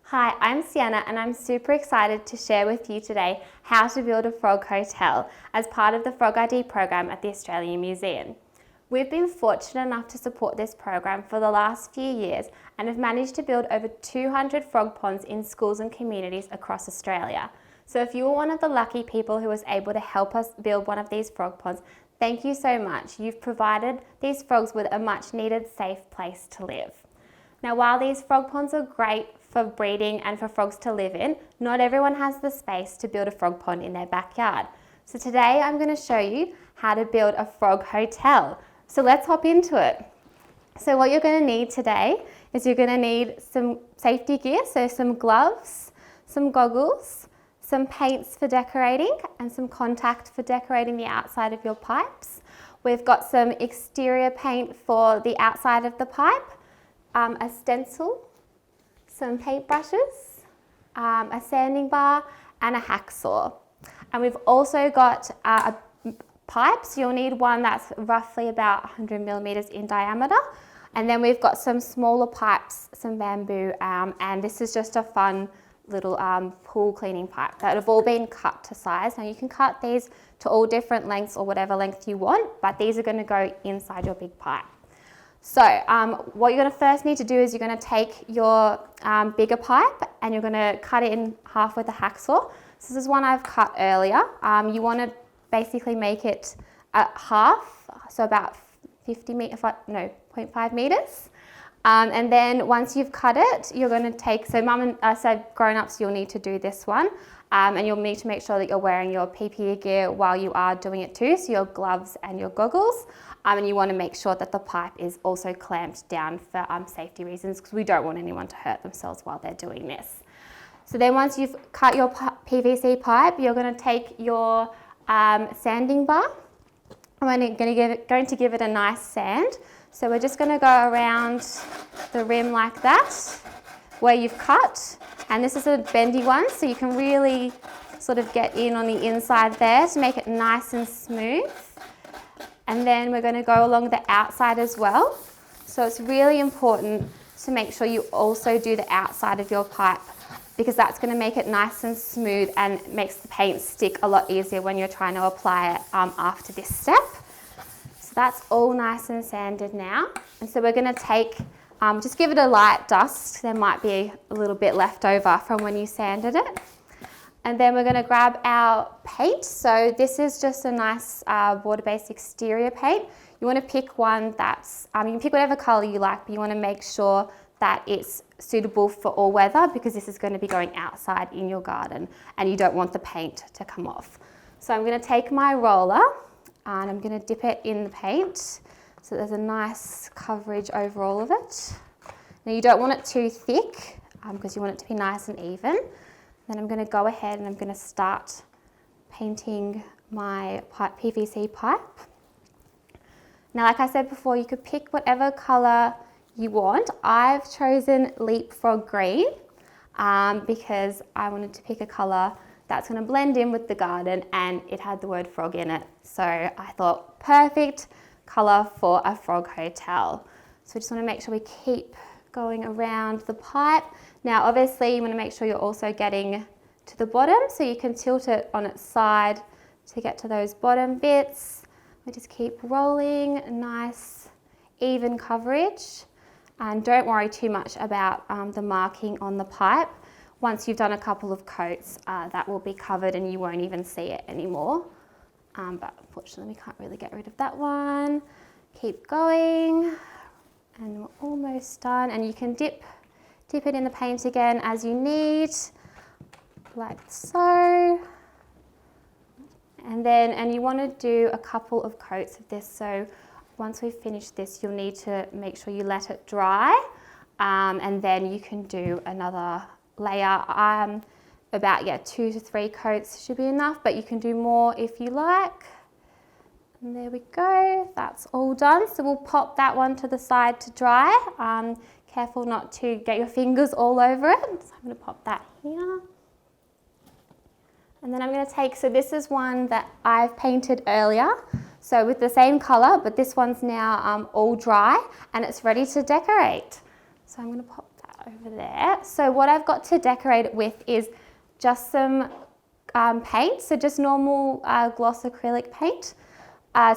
Hi, I'm Sienna and I'm super excited to share with you today how to build a frog hotel as part of the Frog ID program at the Australian Museum. We've been fortunate enough to support this program for the last few years and have managed to build over 200 frog ponds in schools and communities across Australia. So if you were one of the lucky people who was able to help us build one of these frog ponds, thank you so much. You've provided these frogs with a much needed safe place to live. Now, while these frog ponds are great for breeding and for frogs to live in, not everyone has the space to build a frog pond in their backyard. So today I'm going to show you how to build a frog hotel. So let's hop into it. So what you're going to need today is you're going to need some safety gear, so some gloves, some goggles, some paints for decorating and some contact for decorating the outside of your pipes. We've got some exterior paint for the outside of the pipe, a stencil, some paintbrushes, a sanding bar and a hacksaw. And we've also got pipes. You'll need one that's roughly about 100 millimeters in diameter. And then we've got some smaller pipes, some bamboo, and this is just a fun little pool cleaning pipe that have all been cut to size. Now you can cut these to all different lengths or whatever length you want, but these are going to go inside your big pipe. So what you're going to first need to do is you're going to take your bigger pipe and you're going to cut it in half with a hacksaw. So this is one I've cut earlier. You want to basically make it at half, so about 0.5 meters. And then once you've cut it, you're going to take, so grown-ups, you'll need to do this one. And you'll need to make sure that you're wearing your PPE gear while you are doing it too, so your gloves and your goggles. And you want to make sure that the pipe is also clamped down for safety reasons, because we don't want anyone to hurt themselves while they're doing this. So then once you've cut your PVC pipe, you're going to take your sanding bar. I'm going to give it a nice sand. So we're just going to go around the rim like that, where you've cut. And this is a bendy one, so you can really sort of get in on the inside there to make it nice and smooth. And then we're going to go along the outside as well. So it's really important to make sure you also do the outside of your pipe, because that's going to make it nice and smooth and makes the paint stick a lot easier when you're trying to apply it after this step. So that's all nice and sanded now. And so we're going to take, just give it a light dust. There might be a little bit left over from when you sanded it. And then we're going to grab our paint. So this is just a nice water-based exterior paint. You want to pick one that's, you can pick whatever color you like, but you want to make sure that it's suitable for all weather, because this is going to be going outside in your garden and you don't want the paint to come off. So I'm going to take my roller and I'm going to dip it in the paint so there's a nice coverage over all of it. Now you don't want it too thick because you want it to be nice and even. Then I'm going to go ahead and I'm going to start painting my PVC pipe. Now, like I said before, you could pick whatever colour you want. I've chosen leapfrog green because I wanted to pick a colour that's going to blend in with the garden, and it had the word frog in it. So I thought, perfect colour for a frog hotel. So we just want to make sure we keep going around the pipe. Now obviously you want to make sure you're also getting to the bottom, so you can tilt it on its side to get to those bottom bits. We just keep rolling, nice even coverage, and don't worry too much about the marking on the pipe. Once you've done a couple of coats, that will be covered and you won't even see it anymore. But unfortunately we can't really get rid of that one. Keep going. And we're almost done, and you can dip it in the paint again as you need, like so. And you want to do a couple of coats of this, so once we finish this you'll need to make sure you let it dry, and then you can do another layer. About 2 to 3 coats should be enough, but you can do more if you like. And there we go, that's all done. So we'll pop that one to the side to dry. Careful not to get your fingers all over it. So I'm going to pop that here. And then I'm going to take, so this is one that I've painted earlier. So with the same colour, but this one's now all dry and it's ready to decorate. So I'm going to pop that over there. So what I've got to decorate it with is just some paint, so just normal gloss acrylic paint.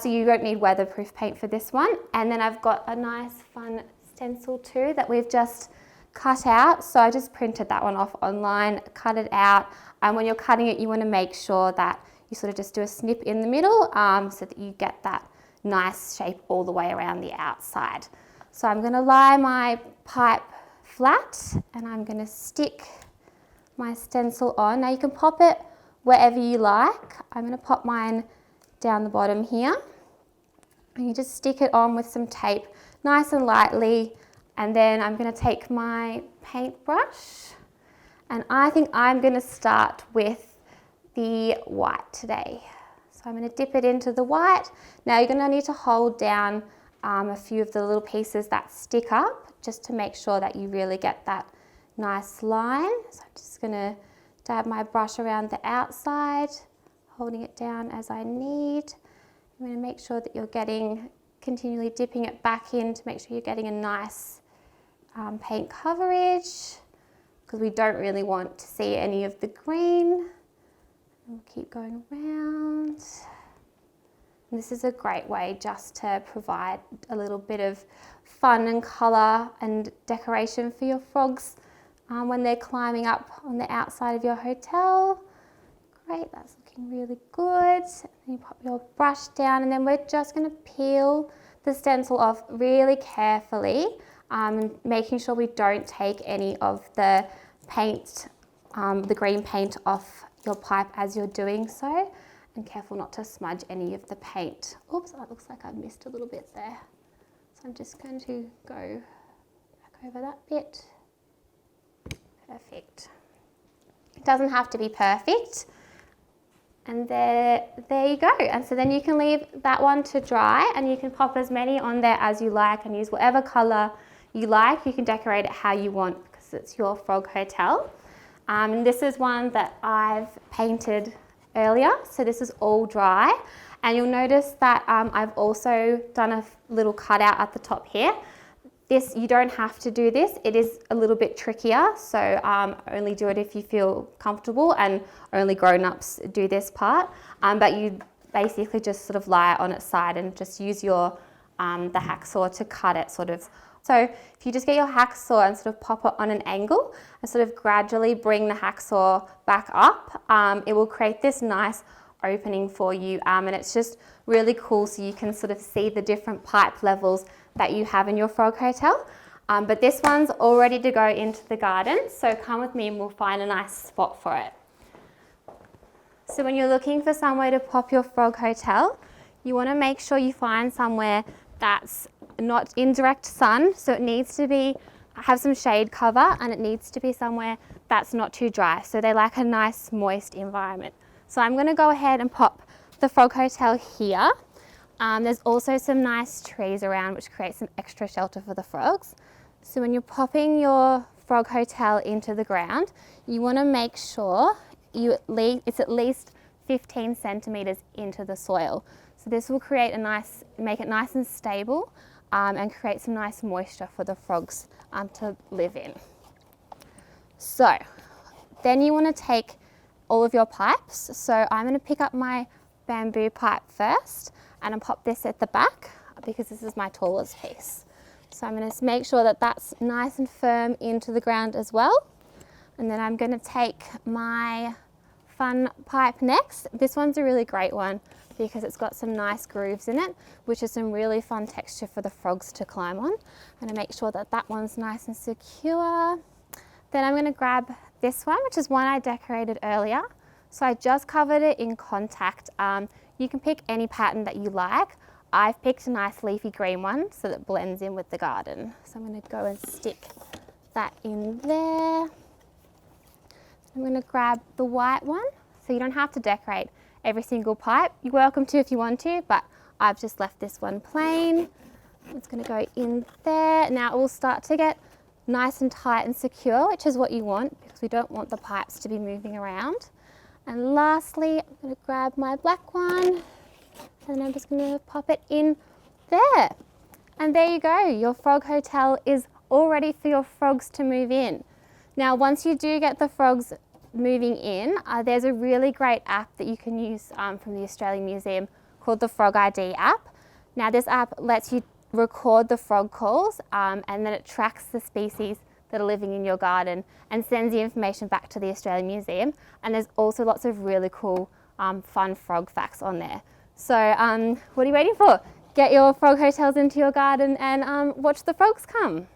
So you don't need weatherproof paint for this one. And then I've got a nice fun stencil too that we've just cut out. So I just printed that one off online, cut it out. And when you're cutting it, you want to make sure that you sort of just do a snip in the middle so that you get that nice shape all the way around the outside. So I'm going to lie my pipe flat and I'm going to stick my stencil on. Now you can pop it wherever you like. I'm going to pop mine down the bottom here. And you just stick it on with some tape nice and lightly. And then I'm going to take my paintbrush and I think I'm going to start with the white today. So I'm going to dip it into the white. Now you're going to need to hold down a few of the little pieces that stick up just to make sure that you really get that nice line. So I'm just going to dab my brush around the outside, holding it down as I need. I'm going to make sure that you're continually dipping it back in to make sure you're getting a nice paint coverage, because we don't really want to see any of the green. And we'll keep going around. And this is a great way just to provide a little bit of fun and colour and decoration for your frogs when they're climbing up on the outside of your hotel. Great, that's looking really good. And you pop your brush down and then we're just going to peel the stencil off really carefully, making sure we don't take any of the paint, the green paint off your pipe as you're doing so, and careful not to smudge any of the paint. Oops, that looks like I missed a little bit there. So I'm just going to go back over that bit. Perfect. It doesn't have to be perfect. And there you go. And so then you can leave that one to dry and you can pop as many on there as you like and use whatever colour you like. You can decorate it how you want because it's your frog hotel. And this is one that I've painted earlier. So this is all dry. And you'll notice that I've also done a little cutout at the top here. This, you don't have to do this. It is a little bit trickier, so only do it if you feel comfortable, and only grown-ups do this part. But you basically just sort of lie it on its side and just use your the hacksaw to cut it sort of. So if you just get your hacksaw and sort of pop it on an angle and sort of gradually bring the hacksaw back up, it will create this nice opening for you, and it's just really cool so you can sort of see the different pipe levels that you have in your frog hotel. But this one's all ready to go into the garden, so come with me and we'll find a nice spot for it. So when you're looking for somewhere to pop your frog hotel, you want to make sure you find somewhere that's not in direct sun, so it needs to have some shade cover, and it needs to be somewhere that's not too dry, so they like a nice moist environment. So I'm going to go ahead and pop the frog hotel here. There's also some nice trees around which create some extra shelter for the frogs. So when you're popping your frog hotel into the ground, you want to make sure it's at least 15 centimetres into the soil. So this will make it nice and stable and create some nice moisture for the frogs to live in. So then you want to take all of your pipes. So I'm going to pick up my bamboo pipe first and I'll pop this at the back because this is my tallest piece. So I'm going to make sure that that's nice and firm into the ground as well. And then I'm going to take my fun pipe next. This one's a really great one because it's got some nice grooves in it, which is some really fun texture for the frogs to climb on. I'm going to make sure that that one's nice and secure. Then I'm going to grab this one, which is one I decorated earlier. So I just covered it in contact. You can pick any pattern that you like. I've picked a nice leafy green one so that blends in with the garden. So I'm going to go and stick that in there. I'm going to grab the white one. So you don't have to decorate every single pipe. You're welcome to if you want to, but I've just left this one plain. It's going to go in there. Now it will start to get nice and tight and secure, which is what you want because we don't want the pipes to be moving around. And lastly, I'm going to grab my black one and I'm just going to pop it in there. And there you go, your frog hotel is all ready for your frogs to move in. Now, once you do get the frogs moving in, there's a really great app that you can use from the Australian Museum called the Frog ID app. Now, this app lets you record the frog calls and then it tracks the species that are living in your garden and sends the information back to the Australian Museum. And there's also lots of really cool fun frog facts on there. So what are you waiting for? Get your frog hotels into your garden and watch the frogs come.